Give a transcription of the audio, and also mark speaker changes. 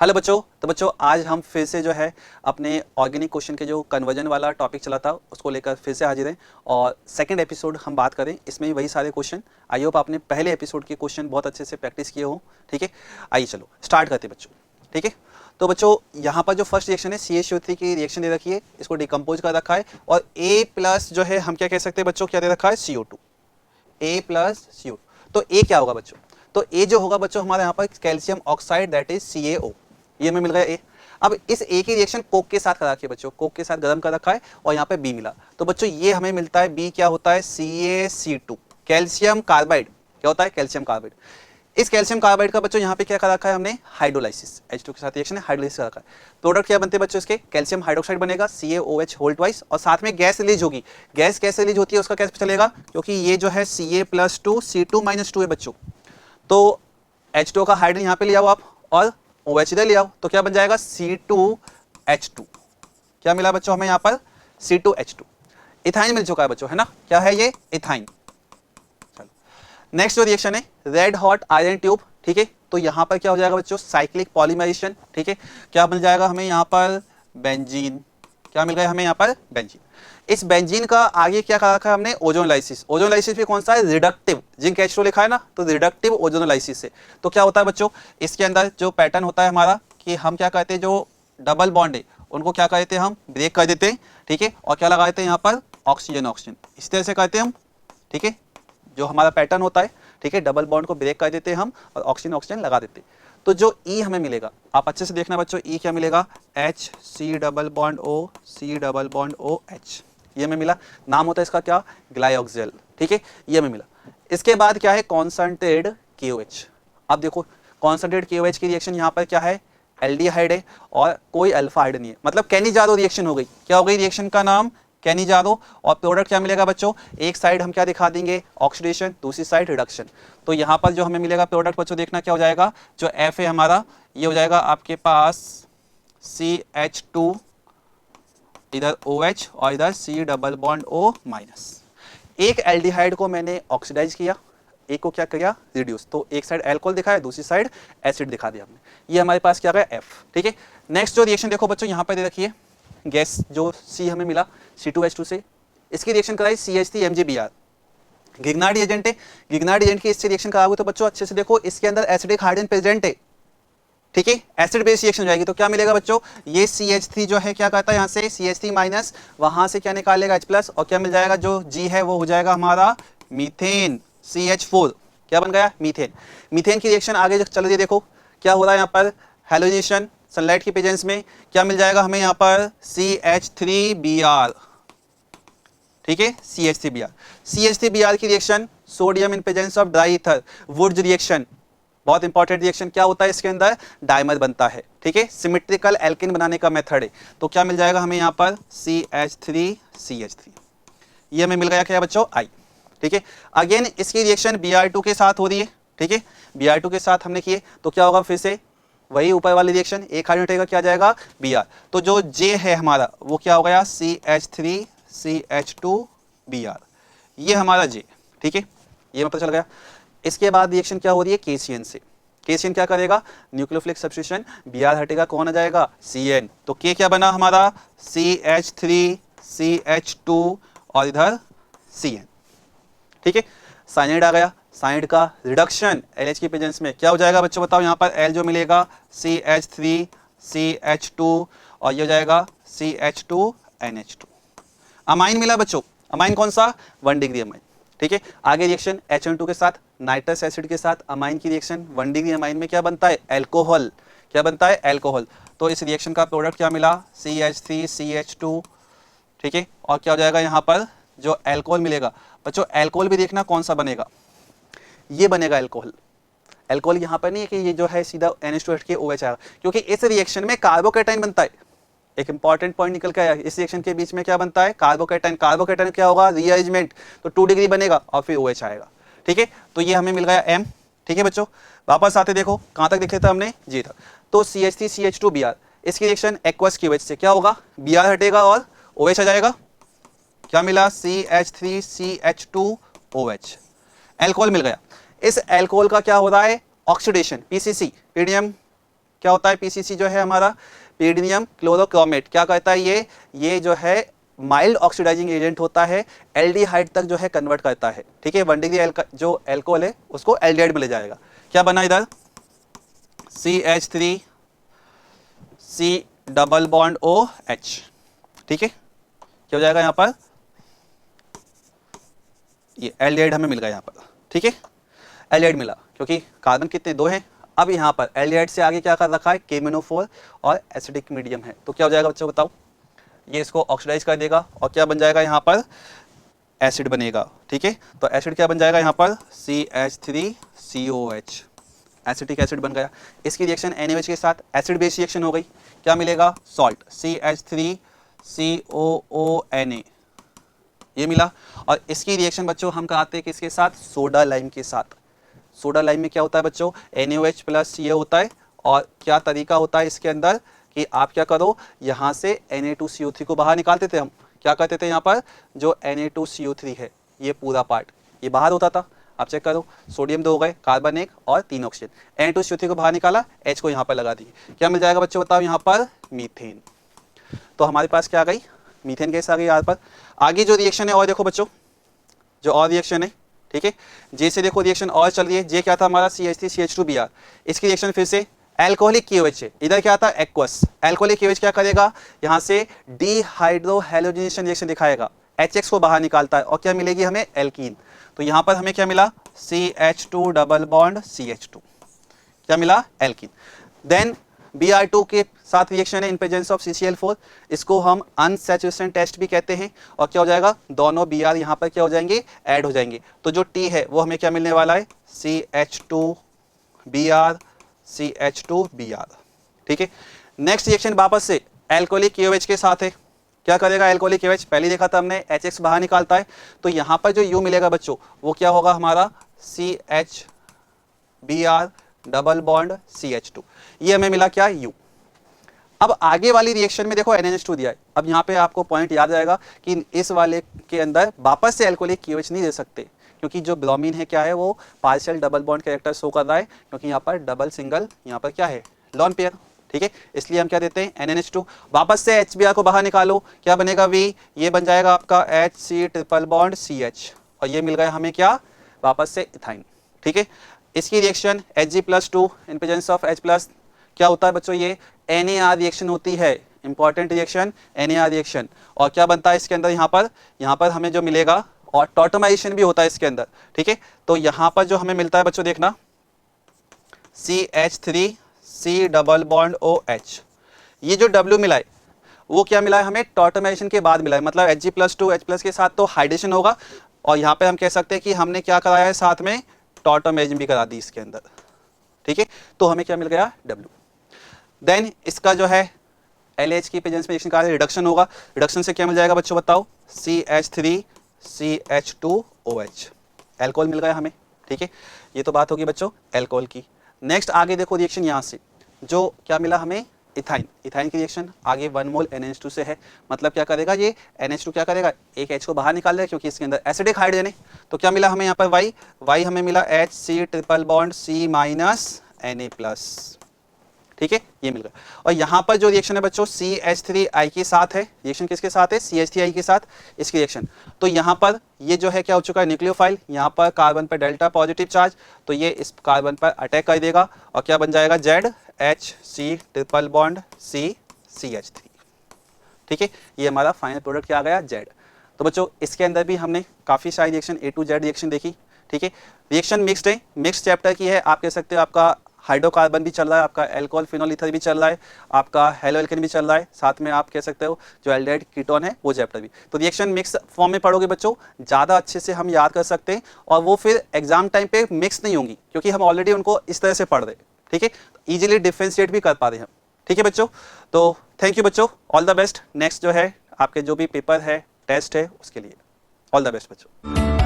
Speaker 1: Hello बच्चों। तो बच्चों आज हम फिर से जो है अपने ऑर्गेनिक क्वेश्चन के जो कन्वर्जन वाला टॉपिक चला था उसको लेकर फिर से हाजिर हैं और सेकंड एपिसोड हम बात करें। इसमें भी वही सारे क्वेश्चन, आई होप आपने पहले एपिसोड के क्वेश्चन बहुत अच्छे से प्रैक्टिस किए हो। ठीक है, आइए चलो स्टार्ट करते हैं बच्चों। ठीक है, तो बच्चों यहाँ पर जो फर्स्ट रिएक्शन है CH3 की रिएक्शन दे रखी है, इसको डिकम्पोज कर रखा है और A प्लस जो है हम क्या कह सकते हैं बच्चों, क्या दे रखा है CO2, A प्लस CO2। तो A क्या होगा बच्चों, तो A जो होगा बच्चों हमारे यहाँ पर calcium oxide that is CaO, ये हमें मिल गया A। अब इस A की रिएक्शन कोक के साथ करा रखी है बच्चों, कोक के साथ गर्म कर रखा है और यहाँ पे B मिला, तो बच्चों ये हमें मिलता है B क्या होता है CaC2, कैल्शियम कार्बाइड। क्या होता है कैल्शियम कार्बाइड। इस कैल्शियम कार्बाइड का बच्चों यहाँ पे क्या करा रखा है हमने, हाइड्रोलाइसिस, H2 के साथ रिएक्शन है, हाइड्रोलाइसिस करा रखा है। प्रोडक्ट क्या बनते हैं बच्चों इसके, कैल्शियम हाइड्रोक्साइड बनेगा CaOH होल ट्वाइस और साथ में गैस रिलीज होगी। गैस कैसे रिलीज होती है उसका कैसे चलेगा, क्योंकि ये जो है Ca+2 C2-2 है बच्चों, तो H2 का हाइड्रोजन यहाँ पे ले आओ आप और OH इधर ले आओ, तो क्या बन जाएगा C2H2। क्या मिला बच्चों हमें यहाँ पर C2H2, इथाइन मिल चुका है बच्चों, है ना, क्या है ये इथाइन। चलो नेक्स्ट जो रिएक्शन है रेड हॉट आयरन ट्यूब। ठीक है, तो यहाँ पर क्या हो जाएगा बच्चों साइक्लिक पॉलीमराइजेशन। ठीक है, क्या मिल जाएगा हमें यहाँ पर बेंजीन, क्या मिल गया हमें यहाँ पर बेंजीन। इस बेंजीन का आगे क्या कहा रखा है हमने, ओजोनलाइसिस। ओजोनलाइसिस भी कौन सा है, रिडक्टिव, जिंक H2 लिखा है ना, तो रिडक्टिव ओजोनलाइसिस से। तो क्या होता है बच्चों इसके अंदर जो पैटर्न होता है हमारा कि हम क्या कहते हैं, जो डबल बॉन्ड है उनको क्या कहते हैं हम ब्रेक कर देते हैं। ठीक है, और क्या लगा देते हैं यहाँ पर ऑक्सीजन ऑक्सीजन, इस तरह से कहते हैं हम। ठीक है, जो हमारा पैटर्न होता है, ठीक है, डबल बॉन्ड को ब्रेक कर देते हैं हम और ऑक्सीजन ऑक्सीजन लगा देते हैं। तो जो E हमें मिलेगा, आप अच्छे से देखना बच्चों, E क्या मिलेगा HC+OH, ये हमें मिला। नाम होता है इसका क्या, ग्लाइऑक्सिल। ठीक है, ये हमें मिला। इसके बाद क्या है कॉन्सनट्रेटेड KOH। अब देखो कॉन्सनट्रेटेड KOH की रिएक्शन यहाँ पर क्या है, एल्डिहाइड है और कोई अल्फा हाइड नहीं है, मतलब कैनिजारो रिएक्शन हो गई। क्या हो गई रिएक्शन का नाम, कैनिजारो। और प्रोडक्ट क्या मिलेगा बच्चों, एक साइड हम क्या दिखा देंगे ऑक्सीडेशन, दूसरी साइड रिडक्शन। तो यहाँ पर जो हमें मिलेगा प्रोडक्ट बच्चों देखना क्या हो जाएगा, जो F है हमारा ये हो जाएगा आपके पास CH2, इधर OH और इधर C+O-। एक एल्डिहाइड को मैंने ऑक्सीडाइज किया, एक को क्या किया रिड्यूस, तो एक साइड अल्कोहल दिखाया दूसरी साइड एसिड दिखा दिया हमने, ये हमारे पास क्या गया F। ठीक है, नेक्स्ट जो रिएक्शन देखो बच्चों यहाँ पे दे रखिए, गैस जो C हमें मिला C2H2 से, इसकी रिएक्शन कराई CH3MgBr, गिग्नार्ड एजेंट है। गिग्नार्ड एजेंट की इससे रिएक्शन कराओगे तो बच्चों अच्छे से देखो इसके अंदर एसिडिक हाइड्रोजन प्रेजेंट है। ठीक है, एसिड बेस रिएक्शन हो जाएगी, तो क्या मिलेगा बच्चों, ये CH3 जो है क्या कहता है यहाँ से CH3- वहां से क्या निकालेगा H+, और क्या मिल जाएगा जो G है वो हो जाएगा हमारा मीथेन CH4, क्या बन गया मीथेन। मीथेन की रिएक्शन आगे चल रही है, देखो क्या हो रहा है यहाँ पर, हैलोजिनेशन सनलाइट की प्रेजेंस में, क्या मिल जाएगा हमें यहाँ पर CH3Br। ठीक है, CH3Br की reaction sodium in presence of dry ether, Wurtz reaction, बहुत इंपॉर्टेंट रिएक्शन। क्या होता है इसके अंदर डाइमर बनता है। ठीक है, सिमेट्रिकल एल्केन बनाने का मेथड है, तो क्या मिल जाएगा हमें यहाँ पर CH3CH3, ये हमें मिल गया क्या बच्चों I। ठीक है, अगेन इसकी रिएक्शन Br2 के साथ हो रही है। ठीक है, Br2 के साथ हमने किए तो क्या होगा, फिर से वही ऊपर वाली रिएक्शन, एक हाइड्रोजन उठेगा क्या जाएगा Br, तो जो J है हमारा वो क्या हो गया CH3CH2Br, ये हमारा J। ठीक है, ये मतलब चल गया। इसके बाद रिएक्शन क्या हो रही है KCN से, KCN क्या करेगा न्यूक्लियोफिलिक सब्स्टिट्यूशन, Br हटेगा कौन आ जाएगा CN, तो K क्या बना हमारा CH3CH2 और इधर CN। ठीक है, साइनाइड आ गया, साइनाइड का रिडक्शन LH की प्रेजेंस में क्या हो जाएगा बच्चों बताओ, यहाँ पर L जो मिलेगा CH3CH2 और ये हो जाएगा CH2NH2। अमाइन मिला बच्चों, अमाइन कौन सा 1 डिग्री अमाइन। ठीक है, आगे रिएक्शन HN2 के साथ नाइट्रस एसिड के साथ अमाइन की रिएक्शन 1 डिग्री अमाइन में क्या बनता है अल्कोहल, क्या बनता है अल्कोहल। तो इस रिएक्शन का प्रोडक्ट क्या मिला CH3CH2। ठीक है, और क्या हो जाएगा यहाँ पर जो अल्कोहल मिलेगा बच्चों, अल्कोहल भी देखना कौन सा बनेगा, ये बनेगा अल्कोहल। अल्कोहल यहाँ पर नहीं है कि ये जो है सीधा NH2 हट के OH आएगा, क्योंकि इस रिएक्शन में कार्बोकैटायन बनता है। एक इंपॉर्टेंट पॉइंट निकल के आया, इस रिएक्शन के बीच में क्या बनता है कार्बोकैटायन, कार्बोकैटायन क्या होगा रीअरेंजमेंट, तो 2 डिग्री बनेगा और फिर OH आएगा। ठीक है, तो ये हमें मिल गया M। ठीक है बच्चों, वापस आते देखो कहाँ तक देखे थे हमने, जी था। तो CH3CH2Br, इसकी रिएक्शन एक्वस QH से क्या होगा, Br हटेगा और OH आ जाएगा, क्या मिला CH3CH2OH, अल्कोहल मिल गया। इस अल्कोहल का क्या हो रहा है ऑक्सीडेशन, PCC, पीडियम क्या होता है पीसीसी जो है हमारा, पीडियम क्लोरोक्रोमेट, क्या कहता है ये जो है माइल्ड ऑक्सीडाइजिंग एजेंट होता है, एल्डिहाइड तक जो है कन्वर्ट करता है, ठीक है। 1 डिग्री जो एल्कोहल है उसको एल्डिहाइड में ले जाएगा। क्या बना इधर CH3 C double bond OH, ठीक है। क्या हो जाएगा यहाँ पर, ये एल्डिहाइड हमें मिल गया यहाँ पर, ठीक है। एल्डिहाइड मिला क्योंकि कार्बन कितने 2 हैं। अब यहाँ पर एल्डिहाइड से आगे क्या कर रखा है KMnO4 और एसिडिक मीडियम है, तो क्या हो जाएगा बच्चों बताओ, ये इसको ऑक्सीडाइज कर देगा और क्या बन जाएगा यहाँ पर एसिड बनेगा, ठीक है। तो एसिड क्या बन जाएगा यहाँ पर CH3COH, एसिटिक एसिड बन गया। इसकी रिएक्शन NaOH के साथ एसिड बेस रिएक्शन हो गई, क्या मिलेगा सॉल्ट CH3COONA, ये मिला। और इसकी रिएक्शन बच्चों हम कराते हैं किसके साथ, सोडा लाइम के साथ। सोडा लाइम में क्या होता है बच्चों, NaOH प्लस ये होता है और क्या तरीका होता है इसके अंदर कि आप क्या करो, यहाँ से Na2CO3 को बाहर निकालते थे हम, क्या करते थे यहाँ पर जो Na2CO3 है ये पूरा पार्ट ये बाहर होता था। आप चेक करो, सोडियम 2 हो गए, कार्बन 1 और 3 ऑक्सीजन, Na2CO3 को बाहर निकाला, H को यहाँ पर लगा दिए, क्या मिल जाएगा बच्चों बताओ यहाँ पर मीथेन। तो हमारे पास क्या आ गई, मीथेन गैस आ गई यहाँ पर। आगे जो रिएक्शन है और देखो बच्चों, जो और रिएक्शन है, ठीक है, जे से देखो रिएक्शन और चल रही है। जे क्या था हमारा CH3CH2Br, इसकी रिएक्शन फिर से एल्कोहलिक KOH है, इधर क्या था एक्वस। एल्कोहलिक KOH क्या करेगा, यहाँ से डिहाइड्रोहैलोजिनेशन रिएक्शन दिखाएगा, HX को बाहर निकालता है और क्या मिलेगी हमें एल्कीन। तो यहाँ पर हमें क्या मिला CH2 डबल बॉन्ड CH2, क्या मिला एल्कीन। देन Br2 के साथ रिएक्शन है इन प्रेजेंस ऑफ CCl4, इसको हम अनसैचुरेशन टेस्ट भी कहते हैं। और क्या हो जाएगा, दोनों Br यहाँ पर क्या हो जाएंगे, ऐड हो जाएंगे। तो जो T है वो हमें क्या मिलने वाला है CH2Br CH2Br, ठीक है। नेक्स्ट रिएक्शन वापस से एल्कोहलिक KOH के साथ है, क्या करेगा एल्कोहलिक KOH, पहले देखा था हमने HX बाहर निकालता है, तो यहाँ पर जो U मिलेगा बच्चों वो क्या होगा हमारा CHBr डबल बॉन्ड CH2, ये हमें मिला क्या U। अब आगे वाली रिएक्शन में देखो NH2 दिया है। अब यहाँ पे आपको पॉइंट याद आएगा कि इस वाले के अंदर वापस से एल्कोहलिक KOH नहीं दे सकते, क्योंकि जो ब्रोमीन है क्या है वो partial double bond character show कर रहा है, क्योंकि यहाँ पर डबल सिंगल यहाँ पर क्या है लॉन पेयर, ठीक है। इसलिए हम क्या देते हैं NH2। वापस से HBr को बाहर निकालो, क्या बनेगा V, ये बन जाएगा आपका HC ट्रिपल बॉन्ड CH और ये मिल गया हमें क्या वापस से इथाइन, ठीक है। इसकी reaction Hg+2 in presence of H+, क्या होता है बच्चों ये NAR रिएक्शन होती है, इंपॉर्टेंट रिएक्शन NAR रिएक्शन। और क्या बनता है इसके अंदर, यहाँ पर हमें जो मिलेगा और टॉटमाइजेशन भी होता है इसके अंदर, ठीक है। तो यहाँ पर जो हमें मिलता है बच्चों देखना CH3C डबल बॉन्ड OH, ये जो W मिला है वो क्या मिला है हमें टॉटमाइजेशन के बाद मिला है, मतलब Hg+2 H+ के साथ तो हाइड्रेशन होगा और यहाँ पे हम कह सकते हैं कि हमने क्या कराया है साथ में टॉटमाइजेशन भी करा दी इसके अंदर, ठीक है। तो हमें क्या मिल गया W। देन इसका जो है LH की प्रेजेंस में रिएक्शन का रिडक्शन होगा, रिडक्शन से क्या मिल जाएगा बच्चों बताओ CH3CH2OH, एल्कोहल मिल गया हमें, ठीक है। ये तो बात होगी बच्चों एल्कोहल की। नेक्स्ट आगे देखो रिएक्शन यहाँ से जो क्या मिला हमें इथाइन, इथाइन की रिएक्शन आगे 1 मोल NH2 से है, मतलब क्या करेगा ये NH2 क्या करेगा एक H को बाहर निकाल देगा क्योंकि इसके अंदर एसिडिक हाइड्रोजन है। तो क्या मिला हमें यहाँ पर Y हमें मिला HC triple bond C minus Na+, ठीक है, ये मिल गया। और यहाँ पर जो रिएक्शन है बच्चों CH3I के साथ है, रिएक्शन किसके साथ है CH3I के साथ इसकी रिएक्शन। तो यहाँ पर ये जो है क्या हो चुका है न्यूक्लियोफाइल, यहाँ पर कार्बन पर डेल्टा पॉजिटिव चार्ज, तो ये इस कार्बन पर अटैक कर देगा और क्या बन जाएगा ZHC ट्रिपल बॉन्ड CH3, ठीक है। ये हमारा फाइनल प्रोडक्ट क्या आ गया Z। तो बच्चों इसके अंदर भी हमने काफ़ी सारी reaction A to Z reaction देखी, ठीक है। रिएक्शन मिक्स्ड है, मिक्स चैप्टर की है, आप कह सकते हो आपका हाइड्रोकार्बन भी चल रहा है, आपका एल्कोहल फिनोल ईथर भी चल रहा है, आपका हेलो एल्केन भी चल रहा है, साथ में आप कह सकते हो जो एल्डिहाइड कीटोन है वो चैप्टर भी। तो रिएक्शन मिक्स फॉर्म में पढ़ोगे बच्चों ज़्यादा अच्छे से हम याद कर सकते हैं और वो फिर एग्जाम टाइम पे मिक्स नहीं होंगी क्योंकि हम ऑलरेडी उनको इस तरह से पढ़ रहे, ठीक है। ईजिली डिफ्रेंशिएट भी कर पा रहे हैं हम, ठीक है बच्चों। तो थैंक यू बच्चों, ऑल द बेस्ट। नेक्स्ट जो है आपके जो भी पेपर है टेस्ट है उसके लिए ऑल द बेस्ट बच्चों।